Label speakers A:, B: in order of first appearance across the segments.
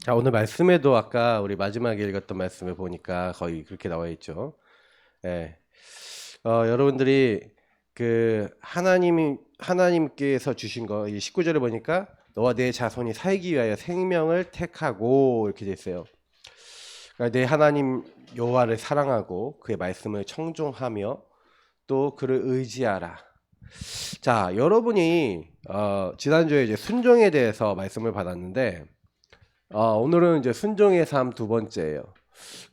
A: 자, 오늘 말씀에도 아까 우리 마지막에 읽었던 말씀을 보니까 거의 그렇게 나와 있죠. 예. 여러분들이 그 하나님께서 주신 거, 이 19절을 보니까 너와 내 자손이 살기 위하여 생명을 택하고 이렇게 돼 있어요. 그러니까 내 하나님 여호와를 사랑하고 그의 말씀을 청종하며 또 그를 의지하라. 자, 여러분이 지난주에 이제 순종에 대해서 말씀을 받았는데 오늘은 이제 순종의 삶 두 번째예요.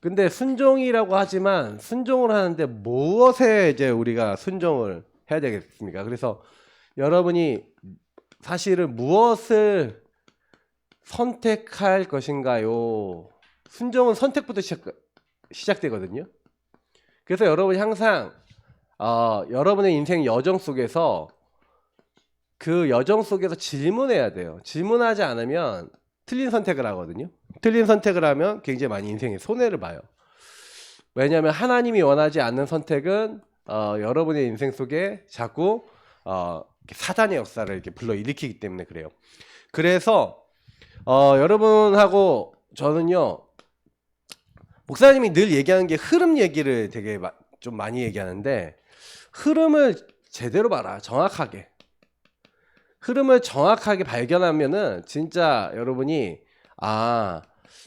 A: 근데 순종이라고 하지만 순종을 하는데 무엇에 이제 우리가 순종을 해야 되겠습니까? 그래서 여러분이 사실은 무엇을 선택할 것인가요? 순종은 선택부터 시작되거든요. 그래서 여러분이 항상 여러분의 인생 여정 속에서 그 여정 속에서 질문해야 돼요. 질문하지 않으면 틀린 선택을 하거든요. 틀린 선택을 하면 굉장히 많이 인생에 손해를 봐요. 왜냐하면 하나님이 원하지 않는 선택은 여러분의 인생 속에 자꾸 사단의 역사를 이렇게 불러일으키기 때문에 그래요. 그래서 여러분하고 저는요, 목사님이 늘 얘기하는 게 흐름 얘기를 되게 좀 많이 얘기하는데, 흐름을 제대로 봐라. 정확하게. 흐름을 정확하게 발견하면은 진짜 여러분이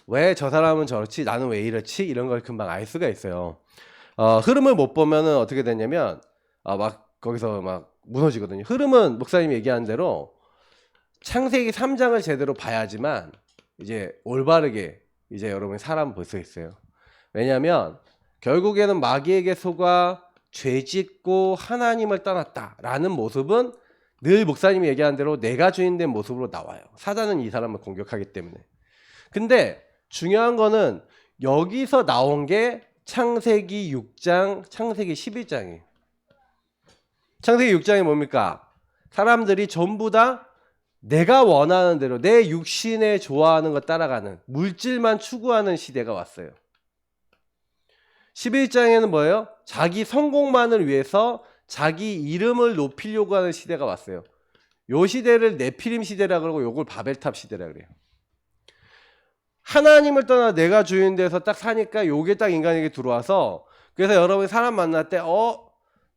A: 왜 저 사람은 저렇지 나는 왜 이렇지 이런 걸 금방 알 수가 있어요. 흐름을 못 보면은 어떻게 되냐면 막 거기서 막 무너지거든요. 흐름은 목사님이 얘기하는 대로 창세기 3장을 제대로 봐야지만 이제 올바르게 이제 여러분이 사람 볼 수 있어요. 왜냐하면 결국에는 마귀에게 속아 죄짓고 하나님을 떠났다라는 모습은 늘 목사님이 얘기하는 대로 내가 주인된 모습으로 나와요. 사단은 이 사람을 공격하기 때문에. 근데 중요한 거는 여기서 나온 게 창세기 6장, 창세기 11장이에요. 창세기 6장이 뭡니까? 사람들이 전부 다 내가 원하는 대로 내 육신에 좋아하는 것 따라가는 물질만 추구하는 시대가 왔어요. 11장에는 뭐예요? 자기 성공만을 위해서 자기 이름을 높이려고 하는 시대가 왔어요. 요 시대를 네피림 시대라 그러고 요걸 바벨탑 시대라 그래요. 하나님을 떠나 내가 주인 돼서 딱 사니까 요게 딱 인간에게 들어와서, 그래서 여러분이 사람 만날 때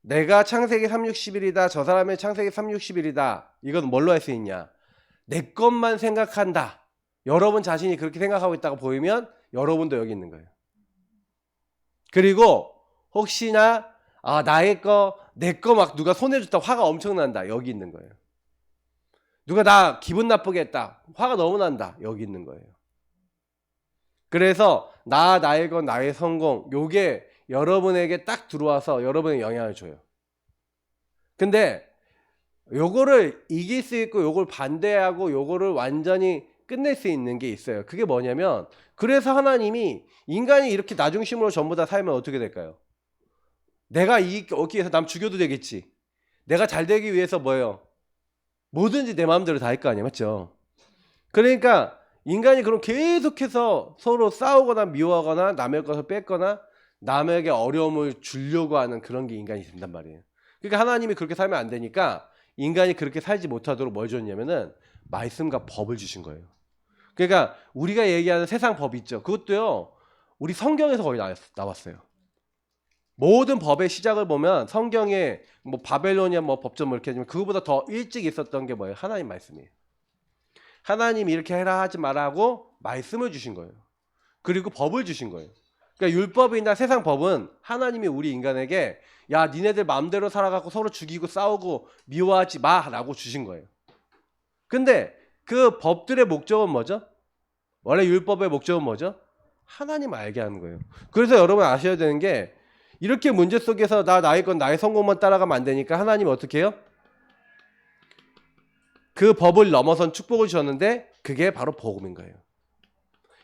A: 내가 창세기 360일이다 저 사람의 창세기 360일이다 이건 뭘로 할 수 있냐? 내 것만 생각한다. 여러분 자신이 그렇게 생각하고 있다고 보이면 여러분도 여기 있는 거예요. 그리고 혹시나 나의 거 내 거 막 누가 손해줬다 화가 엄청 난다. 여기 있는 거예요. 누가 나 기분 나쁘게 했다. 화가 너무 난다. 여기 있는 거예요. 그래서 나의 건 나의 성공 요게 여러분에게 딱 들어와서 여러분에게 영향을 줘요. 근데 요거를 이길 수 있고 요걸 반대하고 요거를 완전히 끝낼 수 있는 게 있어요. 그게 뭐냐면, 그래서 하나님이 인간이 이렇게 나중심으로 전부 다 살면 어떻게 될까요? 내가 얻기 위해서 남 죽여도 되겠지. 내가 잘 되기 위해서 뭐예요? 뭐든지 내 마음대로 다 할 거 아니에요. 맞죠? 그러니까 인간이 그럼 계속해서 서로 싸우거나 미워하거나 남의 것을 뺏거나 남에게 어려움을 주려고 하는 그런 게 인간이 된단 말이에요. 그러니까 하나님이 그렇게 살면 안 되니까 인간이 그렇게 살지 못하도록 뭘 줬냐면은 말씀과 법을 주신 거예요. 그러니까 우리가 얘기하는 세상 법 있죠. 그것도요, 우리 성경에서 거의 나왔어요. 모든 법의 시작을 보면 성경에 뭐 바벨로니아 뭐 법전 뭐 이렇게 하지만 그거보다 더 일찍 있었던 게 뭐예요? 하나님 말씀이에요. 하나님이 이렇게 해라 하지 말라고 말씀을 주신 거예요. 그리고 법을 주신 거예요. 그러니까 율법이나 세상 법은 하나님이 우리 인간에게 야 니네들 마음대로 살아가고 서로 죽이고 싸우고 미워하지 마라고 주신 거예요. 근데 그 법들의 목적은 뭐죠? 원래 율법의 목적은 뭐죠? 하나님 알게 하는 거예요. 그래서 여러분 아셔야 되는 게, 이렇게 문제 속에서 나의 건 나의 성공만 따라가면 안 되니까 하나님이 어떻게 해요? 그 법을 넘어선 축복을 주셨는데 그게 바로 복음인 거예요.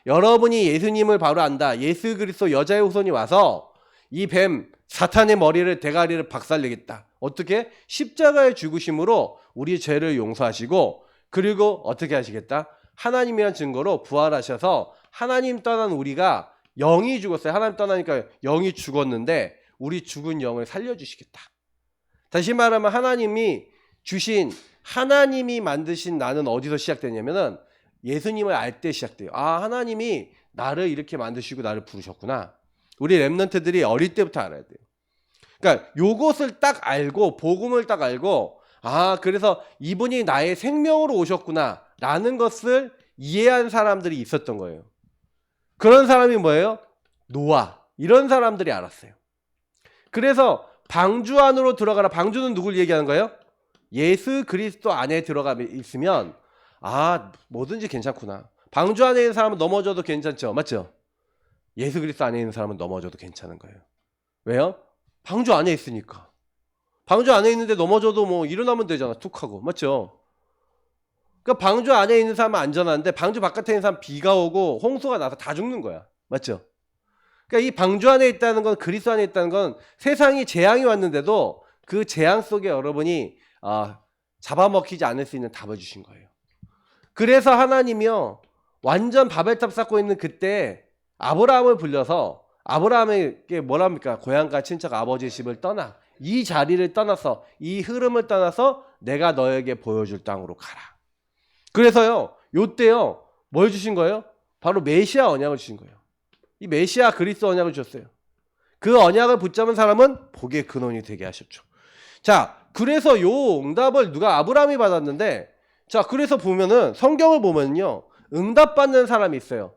A: 여러분이 예수님을 바로 안다. 예수 그리스도 여자의 후손이 와서 이 뱀 사탄의 머리를 대가리를 박살내겠다. 어떻게? 십자가의 죽으심으로 우리 죄를 용서하시고, 그리고 어떻게 하시겠다? 하나님이란 증거로 부활하셔서 하나님 떠난 우리가 영이 죽었어요. 하나님 떠나니까 영이 죽었는데 우리 죽은 영을 살려주시겠다. 다시 말하면 하나님이 만드신 나는 어디서 시작되냐면은 예수님을 알 때 시작돼요. 아, 하나님이 나를 이렇게 만드시고 나를 부르셨구나. 우리 렘넌트들이 어릴 때부터 알아야 돼요. 그러니까 요것을 딱 알고 복음을 딱 알고 아, 그래서 이분이 나의 생명으로 오셨구나 라는 것을 이해한 사람들이 있었던 거예요. 그런 사람이 뭐예요? 노아. 이런 사람들이 알았어요. 그래서 방주 안으로 들어가라. 방주는 누굴 얘기하는 거예요? 예수 그리스도 안에 들어가 있으면 아, 뭐든지 괜찮구나. 방주 안에 있는 사람은 넘어져도 괜찮죠. 맞죠? 예수 그리스도 안에 있는 사람은 넘어져도 괜찮은 거예요. 왜요? 방주 안에 있으니까. 방주 안에 있는데 넘어져도 뭐 일어나면 되잖아. 툭 하고. 맞죠? 그러니까 방주 안에 있는 사람은 안전한데 방주 바깥에 있는 사람 비가 오고 홍수가 나서 다 죽는 거야. 맞죠? 그러니까 이 방주 안에 있다는 건 그리스도 안에 있다는 건 세상이 재앙이 왔는데도 그 재앙 속에 여러분이 잡아먹히지 않을 수 있는 답을 주신 거예요. 그래서 하나님이요 완전 바벨탑 쌓고 있는 그때 아브라함을 불려서 아브라함에게 뭐랍니까? 고향과 친척 아버지의 집을 떠나 이 자리를 떠나서 이 흐름을 떠나서 내가 너에게 보여줄 땅으로 가라. 그래서요 요때요 뭘 주신 거예요? 바로 메시아 언약을 주신 거예요. 이 메시아 그리스도 언약을 주셨어요. 그 언약을 붙잡은 사람은 복의 근원이 되게 하셨죠. 자, 그래서 요 응답을 누가 아브라함이 받았는데 자, 그래서 보면은 성경을 보면요 응답받는 사람이 있어요.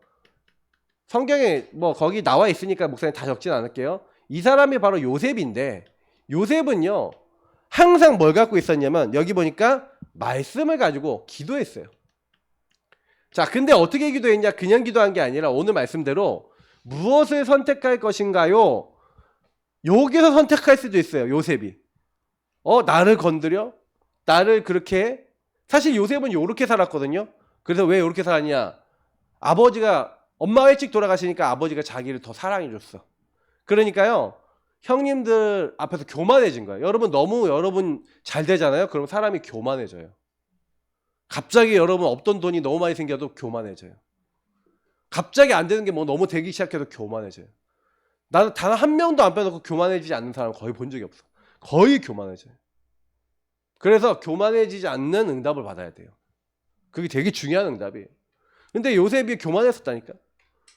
A: 성경에 뭐 거기 나와 있으니까 목사님 다 적진 않을게요. 이 사람이 바로 요셉인데 요셉은요 항상 뭘 갖고 있었냐면 여기 보니까 말씀을 가지고 기도했어요. 자, 근데 어떻게 기도했냐? 그냥 기도한 게 아니라 오늘 말씀대로 무엇을 선택할 것인가요? 여기서 선택할 수도 있어요. 요셉이 나를 건드려? 나를 그렇게 해? 사실 요셉은 요렇게 살았거든요. 그래서 왜 요렇게 살았냐? 아버지가 엄마가 일찍 돌아가시니까 아버지가 자기를 더 사랑해줬어. 그러니까요 형님들 앞에서 교만해진 거예요. 여러분 잘 되잖아요. 그럼 사람이 교만해져요. 갑자기 여러분 없던 돈이 너무 많이 생겨도 교만해져요. 갑자기 안 되는 게 뭐 너무 되기 시작해도 교만해져요. 나는 단 한 명도 안 빼놓고 교만해지지 않는 사람 거의 본 적이 없어. 거의 교만해져요. 그래서 교만해지지 않는 응답을 받아야 돼요. 그게 되게 중요한 응답이에요. 근데 요셉이 교만했었다니까.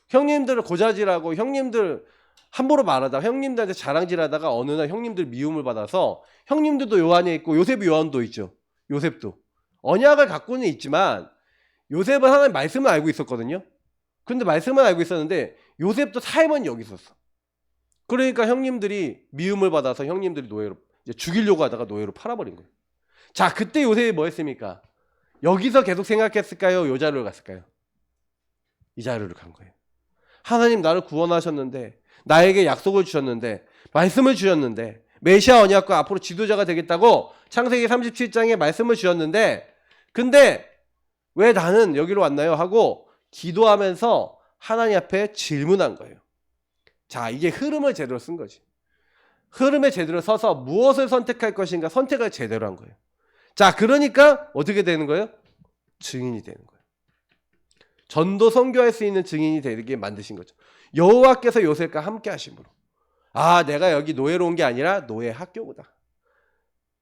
A: 형님들을 고자질하고 형님들 함부로 말하다가 형님들한테 자랑질하다가 어느 날 형님들 미움을 받아서 형님들도 요 안에 있고 요셉이 요 안도 있죠. 요셉도 언약을 갖고는 있지만 요셉은 하나님 말씀을 알고 있었거든요. 근데 말씀을 알고 있었는데 요셉도 삶은 여기 있었어. 그러니까 형님들이 미움을 받아서 형님들이 노예로 이제 죽이려고 하다가 노예로 팔아버린 거예요. 자, 그때 요셉이 뭐 했습니까? 여기서 계속 생각했을까요? 요 자리로 갔을까요? 이 자리로 간 거예요. 하나님 나를 구원하셨는데 나에게 약속을 주셨는데 말씀을 주셨는데 메시아 언약과 앞으로 지도자가 되겠다고 창세기 37장에 말씀을 주셨는데 근데 왜 나는 여기로 왔나요? 하고 기도하면서 하나님 앞에 질문한 거예요. 자, 이게 흐름을 제대로 쓴 거지. 흐름에 제대로 서서 무엇을 선택할 것인가 선택을 제대로 한 거예요. 자, 그러니까 어떻게 되는 거예요? 증인이 되는 거예요. 전도 선교할 수 있는 증인이 되게 만드신 거죠. 여호와께서 요셉과 함께 하심으로 아, 내가 여기 노예로 온 게 아니라 노예 학교구나.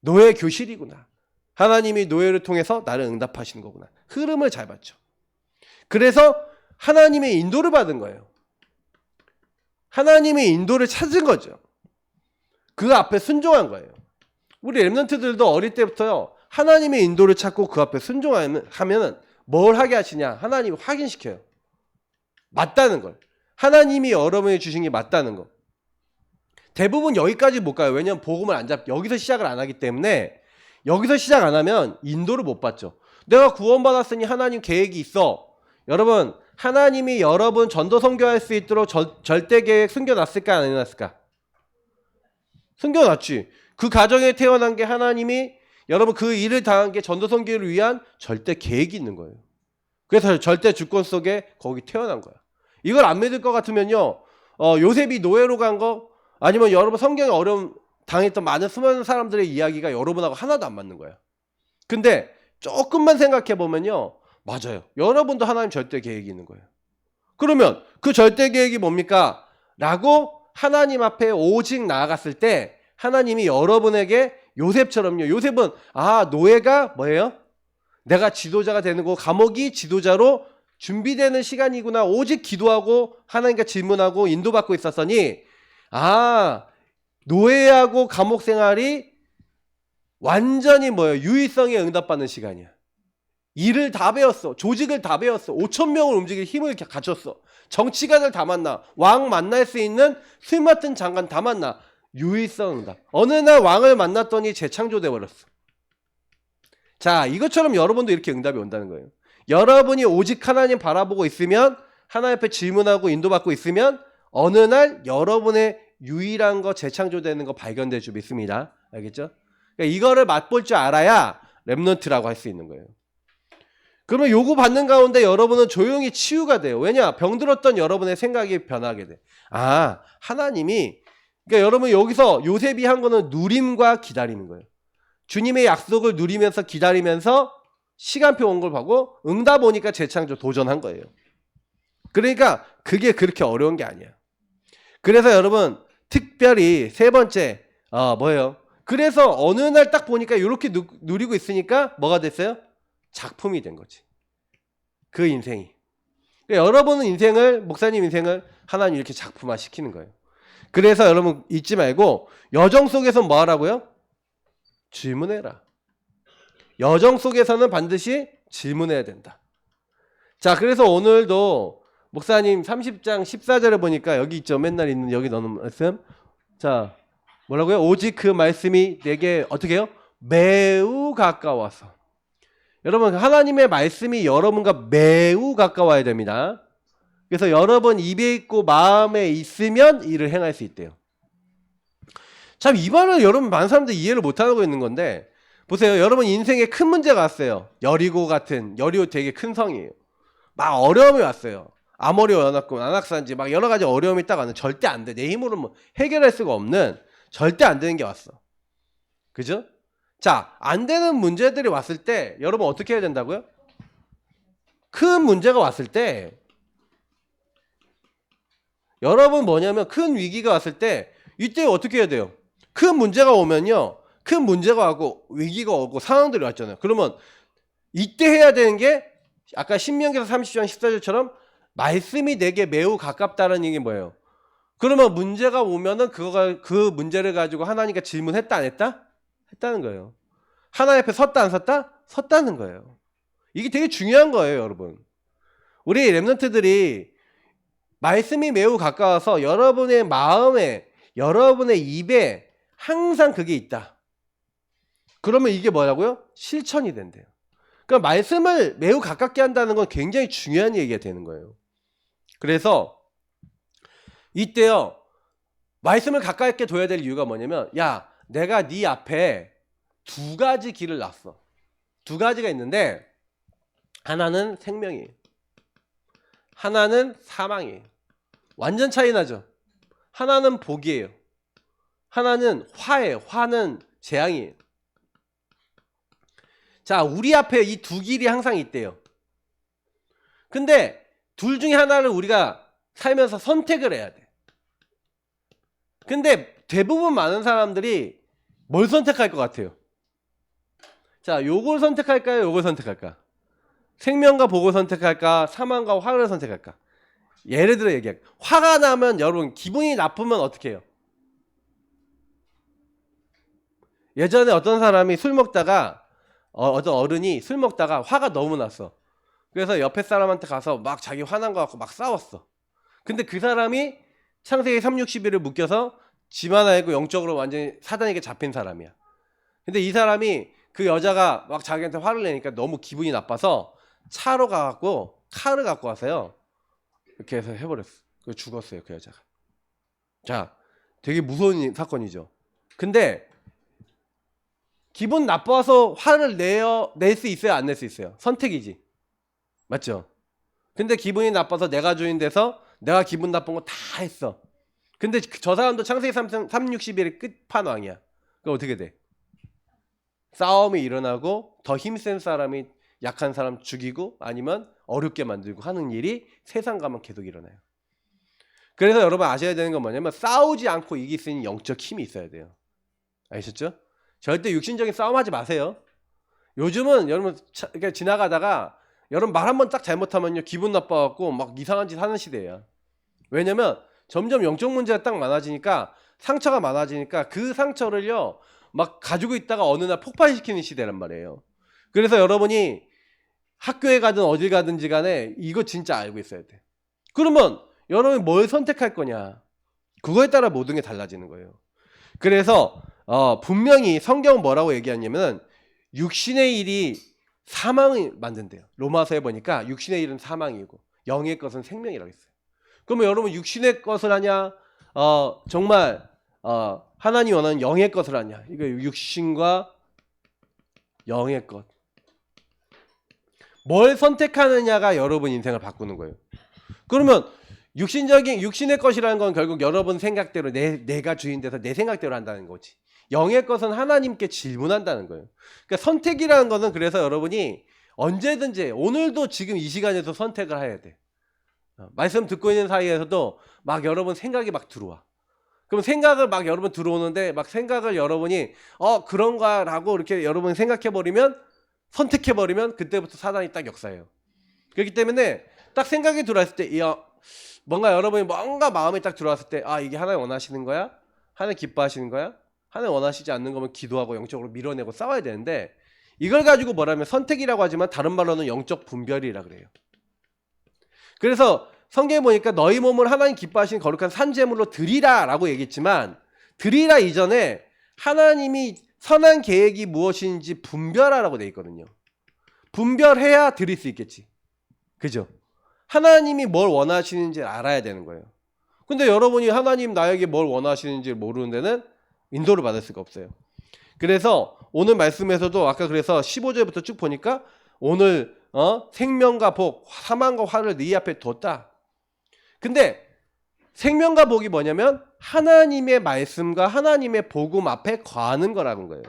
A: 노예 교실이구나. 하나님이 노예를 통해서 나를 응답하시는 거구나. 흐름을 잘 봤죠. 그래서 하나님의 인도를 받은 거예요. 하나님의 인도를 찾은 거죠. 그 앞에 순종한 거예요. 우리 렘넌트들도 어릴 때부터요. 하나님의 인도를 찾고 그 앞에 순종하면 뭘 하게 하시냐? 하나님이 확인시켜요. 맞다는 걸. 하나님이 여러분이 주신 게 맞다는 거. 대부분 여기까지 못 가요. 왜냐하면 복음을 여기서 시작을 안 하기 때문에 여기서 시작 안 하면 인도를 못 받죠. 내가 구원받았으니 하나님 계획이 있어. 여러분, 하나님이 여러분 전도 선교할 수 있도록 절대 계획 숨겨놨을까 안 해놨을까? 숨겨놨지. 그 가정에 태어난 게 하나님이 여러분 그 일을 당한 게 전도 선교를 위한 절대 계획이 있는 거예요. 그래서 절대 주권 속에 거기 태어난 거야. 이걸 안 믿을 것 같으면요. 요셉이 노예로 간 거 아니면 여러분 성경에 어려움 당했던 많은 수많은 사람들의 이야기가 여러분하고 하나도 안 맞는 거야. 근데 조금만 생각해 보면요. 맞아요. 여러분도 하나님 절대 계획이 있는 거예요. 그러면 그 절대 계획이 뭡니까? 라고 하나님 앞에 오직 나아갔을 때 하나님이 여러분에게 요셉처럼요. 요셉은 노예가 뭐예요? 내가 지도자가 되는 거, 감옥이 지도자로 준비되는 시간이구나. 오직 기도하고 하나님과 질문하고 인도받고 있었더니 노예하고 감옥 생활이 완전히 뭐예요? 유의성에 응답받는 시간이야. 일을 다 배웠어. 조직을 다 배웠어. 5천 명을 움직일 힘을 갖췄어. 정치관을 다 만나. 왕 만날 수 있는 스마트 장관 다 만나. 유의성 응답. 어느 날 왕을 만났더니 재창조돼 버렸어. 자, 이것처럼 여러분도 이렇게 응답이 온다는 거예요. 여러분이 오직 하나님 바라보고 있으면, 하나님 앞에 질문하고 인도받고 있으면 어느 날 여러분의 유일한 거, 재창조되는 거 발견될 줄 믿습니다. 알겠죠? 그러니까 이거를 맛볼 줄 알아야 렘넌트라고 할 수 있는 거예요. 그러면 요구 받는 가운데 여러분은 조용히 치유가 돼요. 왜냐? 병들었던 여러분의 생각이 변하게 돼. 하나님이, 그러니까 여러분 여기서 요셉이 한 거는 누림과 기다리는 거예요. 주님의 약속을 누리면서 기다리면서 시간표 온 걸 보고 응답 오니까 재창조 도전한 거예요. 그러니까 그게 그렇게 어려운 게 아니야. 그래서 여러분 특별히 세 번째 뭐예요? 그래서 어느 날 딱 보니까 이렇게 누리고 있으니까 뭐가 됐어요? 작품이 된 거지. 그 인생이. 그러니까 여러분은 인생을, 목사님 인생을 하나님 이렇게 작품화 시키는 거예요. 그래서 여러분 잊지 말고 여정 속에서 뭐 하라고요? 질문해라. 여정 속에서는 반드시 질문해야 된다. 자, 그래서 오늘도 목사님 30장 14절에 보니까 여기 있죠. 맨날 있는 여기 넣는 말씀. 자, 뭐라고요? 오직 그 말씀이 내게 어떻게 해요? 매우 가까워서. 여러분 하나님의 말씀이 여러분과 매우 가까워야 됩니다. 그래서 여러분 입에 있고 마음에 있으면 이를 행할 수 있대요. 참 이 말을 여러분 많은 사람들이 이해를 못하고 있는 건데, 보세요. 여러분 인생에 큰 문제가 왔어요. 여리고 되게 큰 성이에요. 막 어려움이 왔어요. 아모리 연합군, 안악산지 막 여러 가지 어려움이 딱 왔는데 절대 안 돼. 내 힘으로 뭐 해결할 수가 없는, 절대 안 되는 게 왔어. 그죠? 자, 안 되는 문제들이 왔을 때 여러분 어떻게 해야 된다고요? 큰 문제가 왔을 때 여러분 뭐냐면 큰 위기가 왔을 때 이때 어떻게 해야 돼요? 큰 문제가 오면요. 큰 문제가 오고 위기가 오고 상황들이 왔잖아요. 그러면 이때 해야 되는 게 아까 신명기서 30장 14절처럼 말씀이 내게 매우 가깝다는 얘기 뭐예요? 그러면 문제가 오면은 그 문제를 가지고 하나님께 질문했다 안 했다? 했다는 거예요. 하나님 앞에 섰다 안 섰다? 섰다는 거예요. 이게 되게 중요한 거예요, 여러분. 우리 렘넌트들이 말씀이 매우 가까워서 여러분의 마음에, 여러분의 입에 항상 그게 있다. 그러면 이게 뭐라고요? 실천이 된대요. 그러니까 말씀을 매우 가깝게 한다는 건 굉장히 중요한 얘기가 되는 거예요. 그래서 이때요, 말씀을 가깝게 둬야 될 이유가 뭐냐면, 야, 내가 네 앞에 두 가지 길을 놨어. 두 가지가 있는데 하나는 생명이에요. 하나는 사망이에요. 완전 차이 나죠. 하나는 복이에요. 하나는 화예요. 화는 재앙이에요. 자, 우리 앞에 이 두 길이 항상 있대요. 근데 둘 중에 하나를 우리가 살면서 선택을 해야 돼. 근데 대부분 많은 사람들이 뭘 선택할 것 같아요? 자, 요걸 선택할까요? 요걸 선택할까? 생명과 복을 선택할까? 사망과 화를 선택할까? 예를 들어 얘기할게요. 화가 나면 여러분 기분이 나쁘면 어떻게 해요? 예전에 어떤 사람이 술 먹다가 어떤 어른이 술 먹다가 화가 너무 났어. 그래서 옆에 사람한테 가서 막 자기 화난 거 갖고 막 싸웠어. 근데 그 사람이 창세기 360일을 묶여서 집 하나 알고 영적으로 완전히 사단에게 잡힌 사람이야. 근데 이 사람이 그 여자가 막 자기한테 화를 내니까 너무 기분이 나빠서 차로 가갖고 칼을 갖고 와서요. 이렇게 해서 해버렸어. 그 죽었어요, 그 여자가. 자, 되게 무서운 사건이죠. 근데 기분 나빠서 화를 낼 수 있어요, 안 낼 수 있어요? 선택이지. 맞죠? 근데 기분이 나빠서 내가 주인 돼서 내가 기분 나쁜 거 다 했어. 근데 저 사람도 창세기 360일의 끝판왕이야. 그럼 어떻게 돼? 싸움이 일어나고 더 힘센 사람이 약한 사람 죽이고 아니면 어렵게 만들고 하는 일이 세상 가면 계속 일어나요. 그래서 여러분 아셔야 되는 건 뭐냐면 싸우지 않고 이길 수 있는 영적 힘이 있어야 돼요. 아셨죠? 절대 육신적인 싸움하지 마세요. 요즘은 여러분 이렇게 지나가다가 여러분 말 한 번 딱 잘못하면요 기분 나빠갖고 막 이상한 짓 하는 시대야. 왜냐면 점점 영적 문제가 딱 많아지니까 상처가 많아지니까 그 상처를요 막 가지고 있다가 어느 날 폭발시키는 시대란 말이에요. 그래서 여러분이 학교에 가든 어딜 가든지 간에 이거 진짜 알고 있어야 돼. 그러면 여러분이 뭘 선택할 거냐, 그거에 따라 모든 게 달라지는 거예요. 그래서 분명히 성경은 뭐라고 얘기하냐면 육신의 일이 사망을 만든대요. 로마서에 보니까 육신의 일은 사망이고 영의 것은 생명이라고 했어요. 그러면 여러분 육신의 것을 하냐, 정말 하나님 원하는 영의 것을 하냐, 이거 육신과 영의 것, 뭘 선택하느냐가 여러분 인생을 바꾸는 거예요. 그러면 육신의 것이라는 건 결국 여러분 생각대로 내가 주인 돼서 내 생각대로 한다는 거지. 영의 것은 하나님께 질문한다는 거예요. 그러니까 선택이라는 것은 그래서 여러분이 언제든지 오늘도 지금 이 시간에서 선택을 해야 돼. 말씀 듣고 있는 사이에서도 막 여러분 생각이 막 들어와. 그럼 생각을 막 여러분 들어오는데 막 생각을 여러분이 그런가라고 이렇게 여러분이 생각해버리면, 선택해버리면 그때부터 사단이 딱 역사해요. 그렇기 때문에 딱 생각이 들어왔을 때 뭔가 여러분이 뭔가 마음이 딱 들어왔을 때 이게 하나님 원하시는 거야? 하나님 기뻐하시는 거야? 하나님 원하시지 않는 거면 기도하고 영적으로 밀어내고 싸워야 되는데, 이걸 가지고 뭐라면 선택이라고 하지만 다른 말로는 영적 분별이라 그래요. 그래서 성경에 보니까 너희 몸을 하나님 기뻐하시는 거룩한 산제물로 드리라 라고 얘기했지만, 드리라 이전에 하나님이 선한 계획이 무엇인지 분별하라고 돼 있거든요. 분별해야 드릴 수 있겠지. 그죠? 하나님이 뭘 원하시는지 알아야 되는 거예요. 근데 여러분이 하나님 나에게 뭘 원하시는지 모르는 데는 인도를 받을 수가 없어요. 그래서 오늘 말씀에서도 아까 그래서 15절부터 쭉 보니까 오늘 생명과 복, 사망과 화를 네 앞에 뒀다. 근데 생명과 복이 뭐냐면 하나님의 말씀과 하나님의 복음 앞에 거하는 거라는 거예요.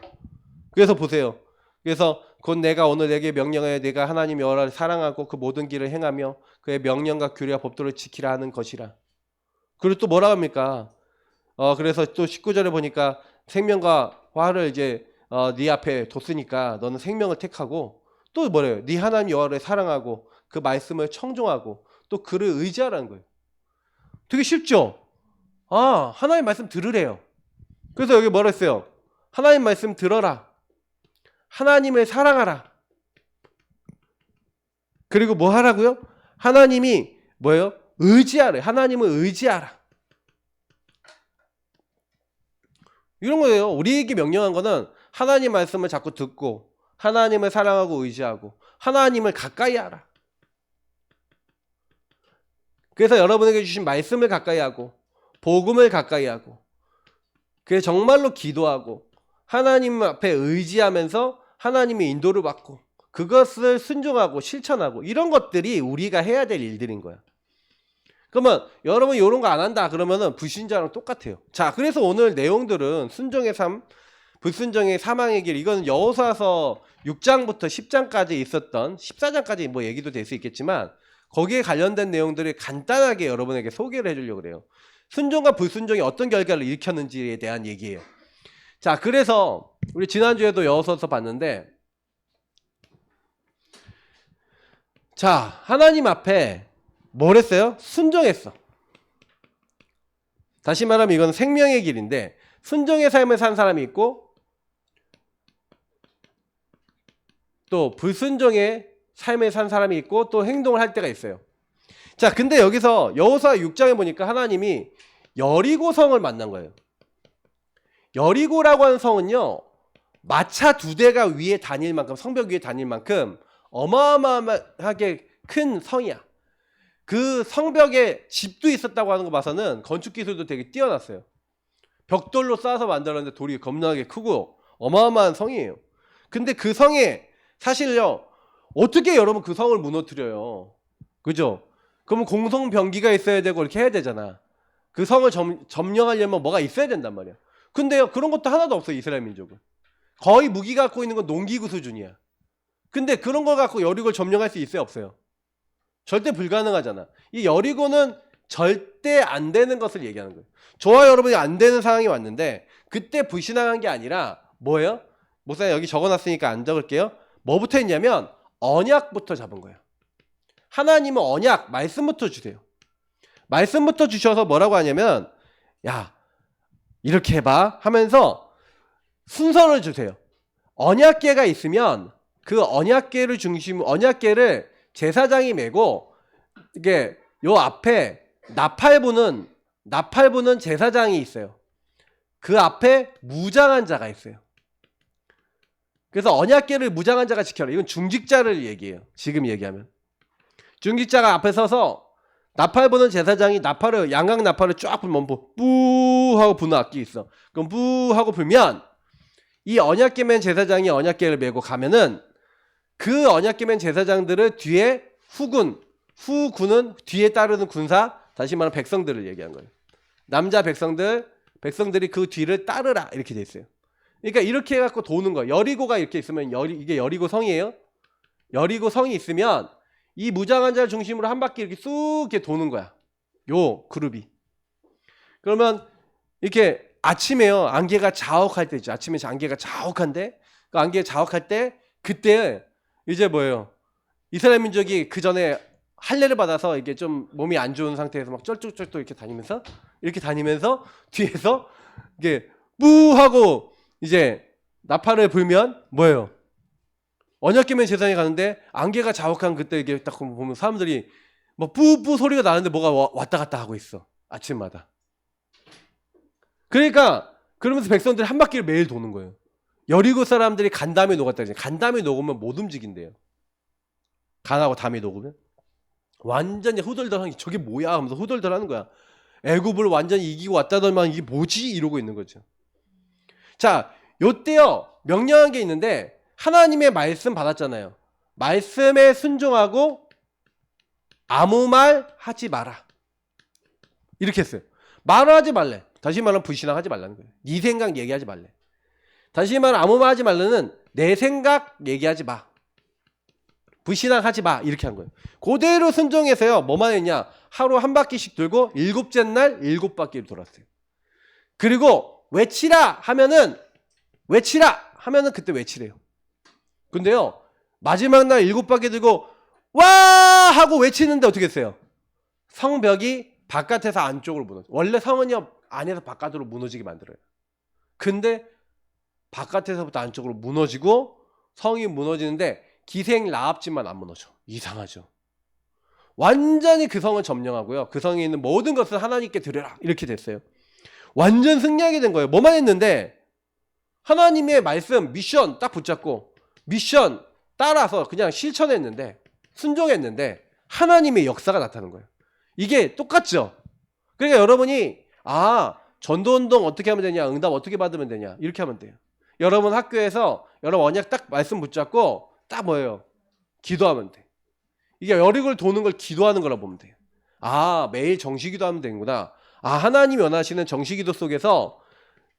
A: 그래서 보세요. 그래서 곧 내가 오늘 내게 명령하여 내가 하나님 여호와를 사랑하고 그 모든 길을 행하며 그의 명령과 규례와 법도를 지키라 하는 것이라. 그리고 또 뭐라 합니까? 그래서 또 19절에 보니까 생명과 화를 이제 네 앞에 뒀으니까 너는 생명을 택하고, 또 뭐래요? 네 하나님 여호와를 사랑하고 그 말씀을 청종하고 또 그를 의지하라는 거예요. 되게 쉽죠? 하나님 말씀 들으래요. 그래서 여기 뭐라 했어요? 하나님 말씀 들어라. 하나님을 사랑하라. 그리고 뭐 하라고요? 하나님이 뭐예요? 의지하래. 하나님을 의지하라. 이런 거예요. 우리에게 명령한 거는 하나님 말씀을 자꾸 듣고 하나님을 사랑하고 의지하고 하나님을 가까이 하라. 그래서 여러분에게 주신 말씀을 가까이 하고 복음을 가까이 하고, 그래서 정말로 기도하고 하나님 앞에 의지하면서 하나님의 인도를 받고 그것을 순종하고 실천하고, 이런 것들이 우리가 해야 될 일들인 거야. 그러면 여러분 이런 거 안 한다 그러면은 불신자랑 똑같아요. 자, 그래서 오늘 내용들은 순종의 삶, 불순종의 사망의 길, 이건 여호수아서 6장부터 10장까지 있었던 14장까지 뭐 얘기도 될 수 있겠지만 거기에 관련된 내용들을 간단하게 여러분에게 소개를 해주려고 그래요. 순종과 불순종이 어떤 결과를 일으켰는지에 대한 얘기예요. 자, 그래서 우리 지난주에도 여호수아서 봤는데, 자, 하나님 앞에 뭘 했어요? 순종했어. 다시 말하면 이건 생명의 길인데 순종의 삶을 산 사람이 있고 또 불순종의 삶을 산 사람이 있고 또 행동을 할 때가 있어요. 자, 근데 여기서 여호수아 6장에 보니까 하나님이 여리고 성을 만난 거예요. 여리고라고 하는 성은요, 마차 2대가 위에 다닐 만큼, 성벽 위에 다닐 만큼 어마어마하게 큰 성이야. 그 성벽에 집도 있었다고 하는 거 봐서는 건축 기술도 되게 뛰어났어요. 벽돌로 쌓아서 만들었는데 돌이 겁나게 크고 어마어마한 성이에요. 근데 그 성에 사실요, 어떻게 여러분 그 성을 무너뜨려요? 그죠? 그러면 공성병기가 있어야 되고 이렇게 해야 되잖아. 그 성을 점령하려면 뭐가 있어야 된단 말이야. 근데요, 그런 것도 하나도 없어요. 이스라엘 민족은 거의 무기 갖고 있는 건 농기구 수준이야. 근데 그런 걸 갖고 여리고를 점령할 수 있어요? 없어요? 절대 불가능하잖아. 이 여리고는 절대 안 되는 것을 얘기하는 거예요. 저와 여러분이 안 되는 상황이 왔는데 그때 불신앙한 게 아니라 뭐예요? 목사님 여기 적어놨으니까 안 적을게요. 뭐부터 했냐면 언약부터 잡은 거예요. 하나님은 언약, 말씀부터 주세요. 말씀부터 주셔서 뭐라고 하냐면 야 이렇게 해봐 하면서 순서를 주세요. 언약궤가 있으면 그 언약궤를 언약궤를 제사장이 메고 이게 요 앞에 나팔부는 제사장이 있어요. 그 앞에 무장한 자가 있어요. 그래서 언약궤를 무장한 자가 지켜라. 이건 중직자를 얘기해요. 지금 얘기하면 중직자가 앞에 서서 나팔 부는 제사장이 양각 나팔을 쫙 불면 뿌 하고 부는 악기 있어. 그럼 뿌 하고 불면 이 언약궤 맨 제사장이 언약궤를 메고 가면은 그 언약궤 맨 제사장들을 뒤에 후군은 뒤에 따르는 군사, 다시 말하면 백성들을 얘기한 거예요. 남자 백성들이 그 뒤를 따르라 이렇게 돼 있어요. 그러니까 이렇게 해갖고 도는 거예요. 여리고가 이렇게 있으면 이게 여리고 성이에요. 여리고 성이 있으면 이 무장한 자를 중심으로 한 바퀴 이렇게 쑥 이렇게 도는 거야. 요 그룹이. 그러면 이렇게 아침에요. 안개가 자욱할 때 있죠. 아침에 안개가 자욱한데 그 안개 자욱할 때 그때 이제 뭐예요? 이스라엘 민족이 그 전에 할례를 받아서 이게 좀 몸이 안 좋은 상태에서 막 쩔쩔쩔 이렇게 다니면서 뒤에서 이게 뿌 하고 이제 나팔을 불면 뭐예요? 언약궤면 제사장이 가는데 안개가 자욱한 그때 이게 딱 보면 사람들이 뭐 뿌뿌 소리가 나는데 뭐가 왔다 갔다 하고 있어. 아침마다. 그러니까 그러면서 백성들이 한 바퀴를 매일 도는 거예요. 여리고 사람들이 간담이 녹았다. 간담이 녹으면 못 움직인대요. 간하고 담이 녹으면 완전히 후덜덜한 게 저게 뭐야 하면서 후덜덜하는 거야. 애굽을 완전히 이기고 왔다더만 이게 뭐지 이러고 있는 거죠. 자, 요때요 명령한 게 있는데 하나님의 말씀 받았잖아요. 말씀에 순종하고 아무 말 하지 마라. 이렇게 했어요. 말을 하지 말래. 다시 말하면 불신앙하지 말라는 거예요. 네 생각 얘기하지 말래. 다시 말하면 아무 말 하지 말래는 내 생각 얘기하지 마. 불신앙하지 마. 이렇게 한 거예요. 그대로 순종해서요. 뭐만 했냐. 하루 한 바퀴씩 돌고 7째 날 7바퀴를 돌았어요. 그리고 외치라 하면은 그때 외치래요. 근데요. 마지막 날 7바퀴 들고 와 하고 외치는데 어떻게 했어요? 성벽이 바깥에서 안쪽으로 무너져. 원래 성은요. 안에서 바깥으로 무너지게 만들어요. 근데 바깥에서부터 안쪽으로 무너지고 성이 무너지는데 기생 라합집만 안 무너져. 이상하죠. 완전히 그 성을 점령하고요. 그 성에 있는 모든 것을 하나님께 드려라. 이렇게 됐어요. 완전 승리하게 된 거예요. 뭐만 했는데 하나님의 말씀 미션 딱 붙잡고 미션 따라서 그냥 실천했는데 순종했는데 하나님의 역사가 나타나는 거예요. 이게 똑같죠. 그러니까 여러분이 전도운동 어떻게 하면 되냐, 응답 어떻게 받으면 되냐 이렇게 하면 돼요. 여러분 학교에서 여러분 언약 딱 말씀 붙잡고 딱 뭐예요? 기도하면 돼. 이게 여리고를 도는 걸 기도하는 거라 보면 돼요. 매일 정시기도 하면 되는구나. 하나님이 원하시는 정시기도 속에서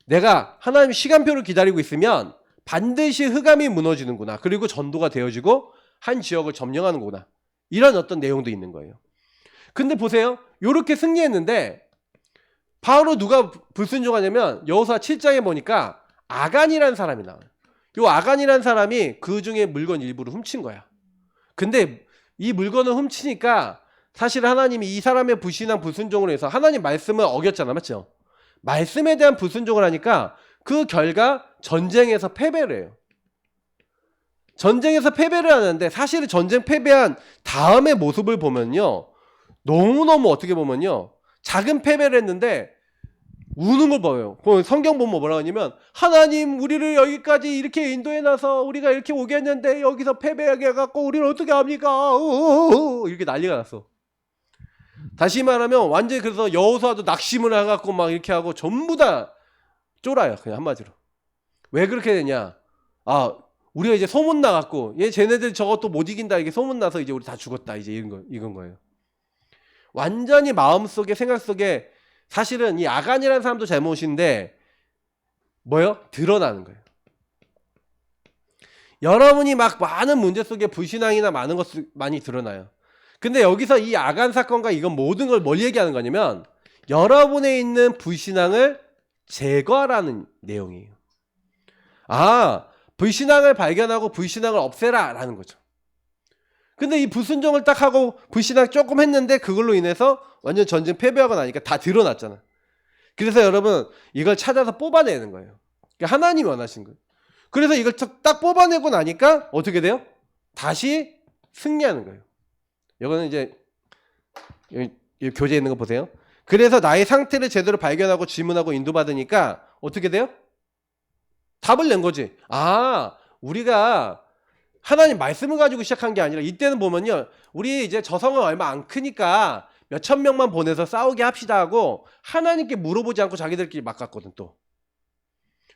A: 내가 하나님 시간표를 기다리고 있으면 반드시 흑암이 무너지는구나. 그리고 전도가 되어지고 한 지역을 점령하는구나. 이런 어떤 내용도 있는 거예요. 근데 보세요. 요렇게 승리했는데 바로 누가 불순종하냐면 여호수아 7장에 보니까 아간이라는 사람이 나와요. 요 아간이라는 사람이 그 중에 물건 일부를 훔친 거야. 근데 이 물건을 훔치니까 사실 하나님이 이 사람의 불신앙 불순종을 해서 하나님 말씀을 어겼잖아. 맞죠? 말씀에 대한 불순종을 하니까 그 결과 전쟁에서 패배를 해요. 전쟁에서 패배를 하는데 사실은 전쟁 패배한 다음의 모습을 보면요. 너무너무 어떻게 보면요. 작은 패배를 했는데 우는 걸 봐요. 성경 보면 뭐라고 하냐면 하나님 우리를 여기까지 이렇게 인도해놔서 우리가 이렇게 오게 했는데 여기서 패배하게 해갖고 우리를 어떻게 합니까? 이렇게 난리가 났어. 다시 말하면 완전히 그래서 여호수아도 낙심을 해갖고 막 이렇게 하고 전부 다 쫄아요. 그냥 한마디로. 왜 그렇게 되냐? 우리가 이제 소문 나갖고 쟤네들 저것도 못 이긴다 이게 소문 나서 이제 우리 다 죽었다 이제 이건 거예요. 완전히 마음속에 생각 속에 사실은 이 아간이라는 사람도 잘못인데 뭐요? 드러나는 거예요. 여러분이 막 많은 문제 속에 불신앙이나 많은 것이 많이 드러나요. 근데 여기서 이 아간 사건과 이건 모든 걸 뭘 얘기하는 거냐면 여러분에 있는 불신앙을 제거하라는 내용이에요. 불신앙을 발견하고 불신앙을 없애라 라는 거죠. 근데 이 불순종을 딱 하고 불신앙 조금 했는데 그걸로 인해서 완전 전쟁 패배하고 나니까 다 드러났잖아. 그래서 여러분 이걸 찾아서 뽑아내는 거예요. 그러니까 하나님이 원하신 거예요. 그래서 이걸 딱 뽑아내고 나니까 어떻게 돼요? 다시 승리하는 거예요. 이거는 이제 여기 교재에 있는 거 보세요. 그래서 나의 상태를 제대로 발견하고 질문하고 인도받으니까 어떻게 돼요? 답을 낸 거지. 아, 우리가 하나님 말씀을 가지고 시작한 게 아니라 이때는 보면요. 우리 이제 저성은 얼마 안 크니까 몇천 명만 보내서 싸우게 합시다 하고 하나님께 물어보지 않고 자기들끼리 막 갔거든 또.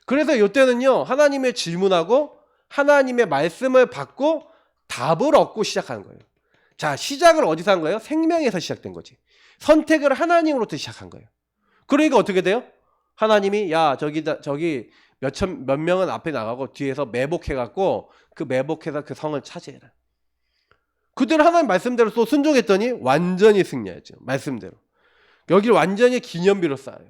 A: 그래서 이때는요. 하나님의 질문하고 하나님의 말씀을 받고 답을 얻고 시작하는 거예요. 자, 시작을 어디서 한 거예요? 생명에서 시작된 거지. 선택을 하나님으로부터 시작한 거예요. 그러니까 어떻게 돼요? 하나님이 야 저기 몇 명은 앞에 나가고 뒤에서 매복해갖고 그 매복해서 그 성을 차지해라. 그대로 하나님 말씀대로 또 순종했더니 완전히 승리하죠. 말씀대로. 여기를 완전히 기념비로 쌓아요.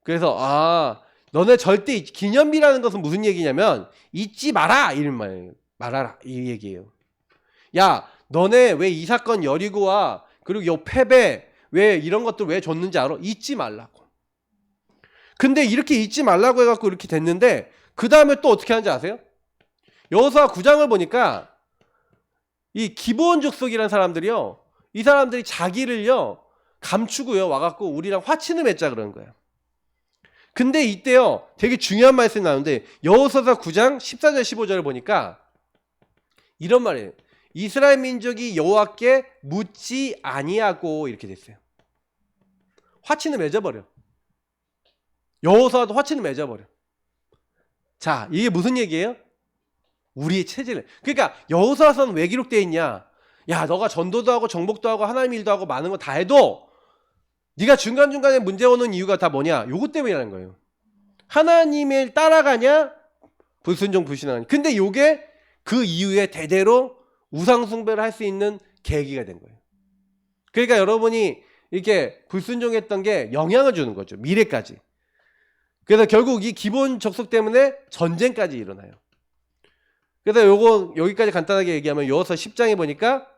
A: 그래서 너네 절대 기념비라는 것은 무슨 얘기냐면 잊지 마라 이런 말이에요. 말하라 이 얘기예요. 야 너네 왜 이 사건 여리고와 그리고 요 패배 왜 이런 것들 왜 줬는지 알아? 잊지 말라고. 근데 이렇게 잊지 말라고 해갖고 이렇게 됐는데 그 다음에 또 어떻게 하는지 아세요? 여호수아 9장을 보니까 이 기브온 족속이라는 사람들이요, 이 사람들이 자기를요 감추고요 와갖고 우리랑 화친을 맺자 그러는 거예요. 근데 이때요 되게 중요한 말씀이 나오는데 여호수아 9장 14절 15절을 보니까 이런 말이에요. 이스라엘 민족이 여호와께 묻지 아니하고 이렇게 됐어요. 화친을 맺어버려. 여호수아도 화친을 맺어버려. 자, 이게 무슨 얘기예요? 우리의 체질을. 그러니까 여호수아서는 왜 기록되어 있냐? 야, 너가 전도도 하고 정복도 하고 하나님 일도 하고 많은 거 다 해도 네가 중간중간에 문제 오는 이유가 다 뭐냐? 요것 때문이라는 거예요. 하나님을 따라가냐? 불순종 불신하냐? 근데 요게 그 이후에 대대로 우상 숭배를 할 수 있는 계기가 된 거예요. 그러니까 여러분이 이렇게 불순종했던 게 영향을 주는 거죠. 미래까지. 그래서 결국 이 기본 적속 때문에 전쟁까지 일어나요. 그래서 요거 여기까지 간단하게 얘기하면 여호수아 10장에 보니까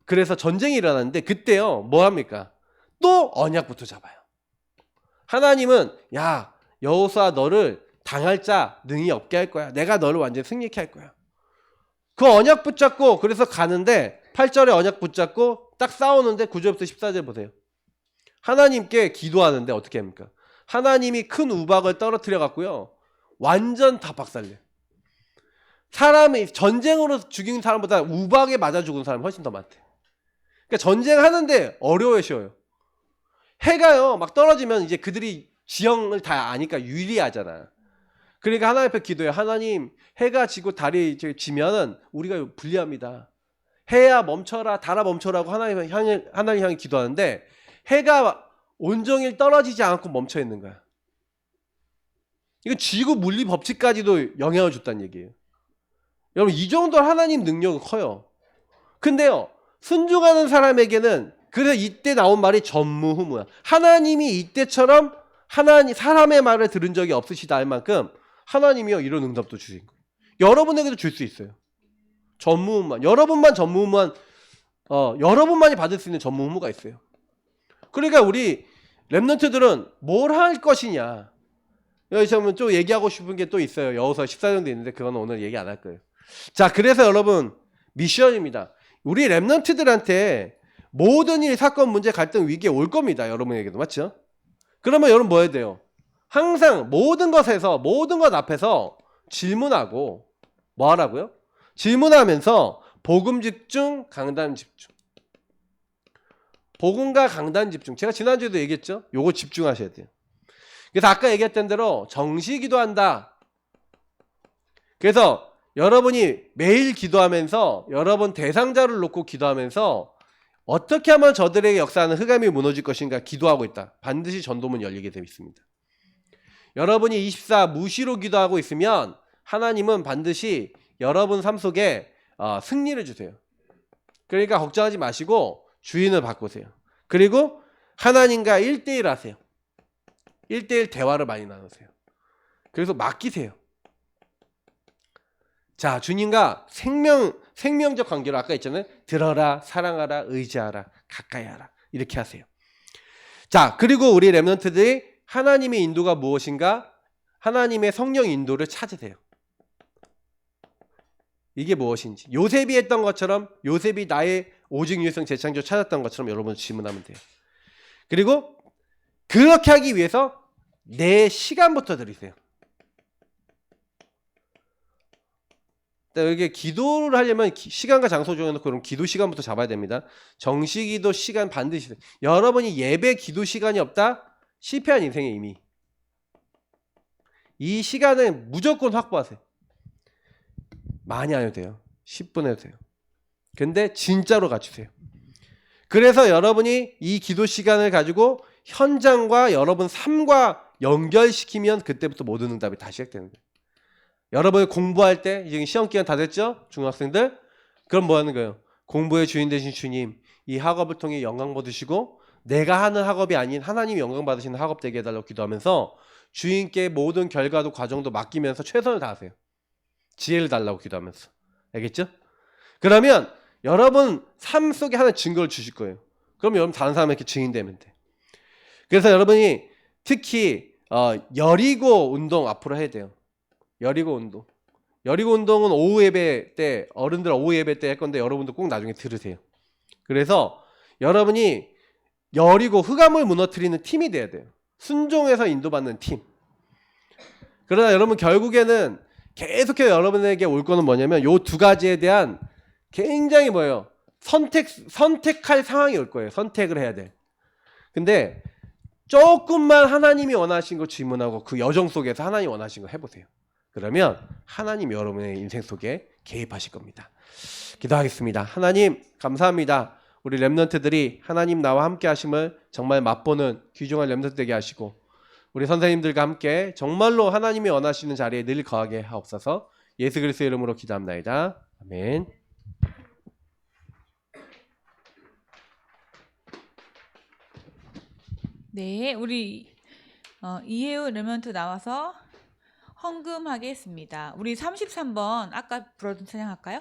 A: 그래서 전쟁이 일어났는데 그때요 뭐 합니까? 또 언약부터 잡아요. 하나님은 야 여호수아 너를 당할 자 능히 없게 할 거야. 내가 너를 완전히 승리케 할 거야. 그 언약 붙잡고 그래서 가는데 8절에 언약 붙잡고 딱 싸우는데 9절부터 14절 보세요. 하나님께 기도하는데 어떻게 합니까? 하나님이 큰 우박을 떨어뜨려 갖고요 완전 다 박살내. 사람이 전쟁으로 죽인 사람보다 우박에 맞아 죽은 사람이 훨씬 더 많대. 그러니까 전쟁하는데 어려워요, 쉬워요. 해가요 막 떨어지면 이제 그들이 지형을 다 아니까 유리하잖아. 그러니까 하나님 앞에 기도해요. 하나님 해가 지고 달이 지면은 우리가 불리합니다. 해야 멈춰라 달아 멈춰라고 하나님 향해 기도하는데 해가 온종일 떨어지지 않고 멈춰 있는 거야. 이건 지구 물리 법칙까지도 영향을 줬다는 얘기예요. 여러분 이 정도 하나님 능력은 커요. 근데요 순종하는 사람에게는 그래서 이때 나온 말이 전무후무야. 하나님이 이때처럼 사람의 말을 들은 적이 없으시다 할 만큼 하나님이요 이런 응답도 주신 거예요. 여러분에게도 줄 수 있어요. 전무후무만 여러분만 전무후무한 여러분만이 받을 수 있는 전무후무가 있어요. 그러니까 우리 렘넌트들은 뭘 할 것이냐. 여기서 좀 얘기하고 싶은 게 또 있어요. 여호수아 14장도 있는데 그건 오늘 얘기 안 할 거예요. 자, 그래서 여러분 미션입니다. 우리 렘넌트들한테 모든 일, 사건, 문제, 갈등, 위기에 올 겁니다. 여러분에게도 맞죠? 그러면 여러분 뭐 해야 돼요? 항상 모든 것에서 모든 것 앞에서 질문하고 뭐 하라고요? 질문하면서 복음 집중, 강단 집중. 복음과 강단 집중. 제가 지난주에도 얘기했죠? 요거 집중하셔야 돼요. 그래서 아까 얘기했던 대로 정시 기도한다. 그래서 여러분이 매일 기도하면서 여러분 대상자를 놓고 기도하면서 어떻게 하면 저들에게 역사하는 흑암이 무너질 것인가 기도하고 있다. 반드시 전도문 열리게 되어 있습니다. 여러분이 24 무시로 기도하고 있으면 하나님은 반드시 여러분 삶 속에 승리를 주세요. 그러니까 걱정하지 마시고 주인을 바꾸세요. 그리고 하나님과 1대1 하세요. 1대1 대화를 많이 나누세요. 그래서 맡기세요. 자, 주님과 생명적 관계로 아까 있잖아요. 들어라, 사랑하라, 의지하라, 가까이 하라. 이렇게 하세요. 자, 그리고 우리 렘넌트들이 하나님의 인도가 무엇인가? 하나님의 성령 인도를 찾으세요. 이게 무엇인지. 요셉이 했던 것처럼, 요셉이 나의 오직 유일성 재창조 찾았던 것처럼 여러분 질문하면 돼요. 그리고 그렇게 하기 위해서 내 시간부터 드리세요. 여기 기도를 하려면 시간과 장소 정해놓고 그럼 기도 시간부터 잡아야 됩니다. 정시기도 시간 반드시. 여러분이 예배 기도 시간이 없다? 실패한 인생에 이미. 이 시간은 무조건 확보하세요. 많이 안 해도 돼요. 10분 해도 돼요. 근데 진짜로 갖추세요. 그래서 여러분이 이 기도 시간을 가지고 현장과 여러분 삶과 연결시키면 그때부터 모든 응답이 다시 시작되는 거예요. 여러분이 공부할 때 이제 시험 기간 다 됐죠? 중학생들? 그럼 뭐 하는 거예요? 공부의 주인 되신 주님, 이 학업을 통해 영광 받으시고 내가 하는 학업이 아닌 하나님이 영광 받으시는 학업 되게 해달라고 기도하면서 주인께 모든 결과도 과정도 맡기면서 최선을 다하세요. 지혜를 달라고 기도하면서. 알겠죠? 그러면 여러분 삶 속에 하나의 증거를 주실 거예요. 그럼 여러분 다른 사람에게 증인되면 돼. 그래서 여러분이 특히 여리고 운동 앞으로 해야 돼요. 여리고 운동. 여리고 운동은 오후 예배 때, 어른들 오후 예배 때 할 건데 여러분도 꼭 나중에 들으세요. 그래서 여러분이 여리고 흑암을 무너뜨리는 팀이 돼야 돼요. 순종해서 인도받는 팀. 그러나 여러분 결국에는 계속해서 여러분에게 올 거는 뭐냐면 요 두 가지에 대한 굉장히 뭐예요? 선택할 상황이 올 거예요. 선택을 해야 돼. 근데 조금만 하나님이 원하신 거 질문하고 그 여정 속에서 하나님 원하신 거 해보세요. 그러면 하나님 여러분의 인생 속에 개입하실 겁니다. 기도하겠습니다. 하나님 감사합니다. 우리 렘넌트들이 하나님 나와 함께 하심을 정말 맛보는 귀중한 렘넌트 되게 하시고 우리 선생님들과 함께 정말로 하나님이 원하시는 자리에 늘 거하게 하옵소서. 예수 그리스도의 이름으로 기도합나이다. 아멘.
B: 네, 우리 이혜우 렘넌트 나와서 헌금하겠습니다. 우리 33번 아까 불러준 찬양 할까요?